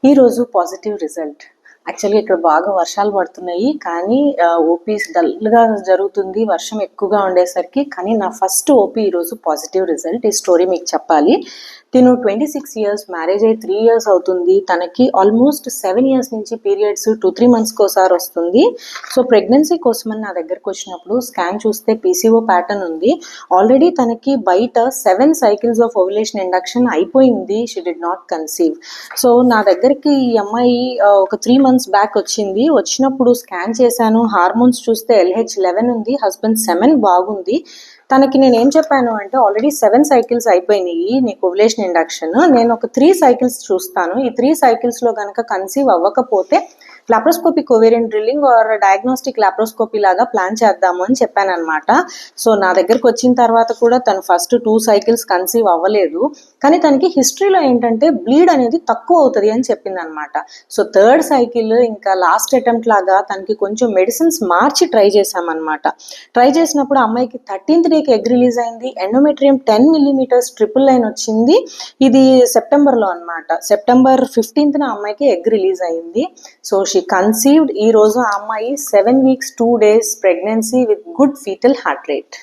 ఈరోజు positive result. యాక్చువల్గా ఇక్కడ బాగా వర్షాలు పడుతున్నాయి, కానీ ఓపీ డల్గా జరుగుతుంది వర్షం ఎక్కువగా ఉండేసరికి. కానీ నా ఫస్ట్ ఓపీ ఈరోజు పాజిటివ్ రిజల్ట్. ఈ స్టోరీ మీకు చెప్పాలి. తిను 26 years, మ్యారేజ్ అయ్యి 3 years అవుతుంది. తనకి ఆల్మోస్ట్ 7 years నుంచి పీరియడ్స్ 2-3 months ఒకసారి వస్తుంది. సో ప్రెగ్నెన్సీ కోసమని నా దగ్గరకు వచ్చినప్పుడు స్కాన్ చూస్తే పీసీఓ ప్యాటర్న్ ఉంది. ఆల్రెడీ తనకి బయట 7 cycles ఆఫ్ ఓవ్యులేషన్ ఇండక్షన్ అయిపోయింది. She did not conceive. So నా దగ్గరికి ఈ అమ్మాయి ఒక 3 months బ్యాక్ వచ్చింది. వచ్చినప్పుడు స్కాన్ చేశాను, హార్మోన్స్ చూస్తే LH11 ఉంది, హస్బెండ్ 7 బాగుంది. తనకి నేను ఏం చెప్పాను అంటే, ఆల్రెడీ 7 cycles అయిపోయినాయి నీకు ఓవ్యులేషన్ ఇండక్షన్, నేను ఒక 3 cycles చూస్తాను, ఈ 3 cyclesలో కనుక కన్సీవ్ అవ్వకపోతే laparoscopic ovarian drilling or diagnostic laparoscopy లాగా ప్లాన్ చేద్దాము అని చెప్పాను అనమాట. సో నా దగ్గరకు వచ్చిన తర్వాత కూడా తను ఫస్ట్ 2 cycles కన్సీవ్ అవ్వలేదు, కానీ తనకి హిస్టరీలో ఏంటంటే బ్లీడ్ అనేది తక్కువ అవుతుంది అని చెప్పింది అనమాట. సో 3rd cycle ఇంకా లాస్ట్ అటెంప్ట్ లాగా తనకి కొంచెం మెడిసిన్స్ మార్చి ట్రై చేశామన్నమాట. ట్రై చేసినప్పుడు అమ్మాయికి 13th డేకి ఎగ్ రిలీజ్ అయింది. ఎండోమెట్రియం 10 mm ట్రిపుల్ లైన్ వచ్చింది. ఇది సెప్టెంబర్లో అనమాట. సెప్టెంబర్ 15th అమ్మాయికి ఎగ్ రిలీజ్ అయింది. So she conceived. ఈ రోజు ఆ అమ్మాయి 7 weeks 2 days pregnancy with good foetal heart rate.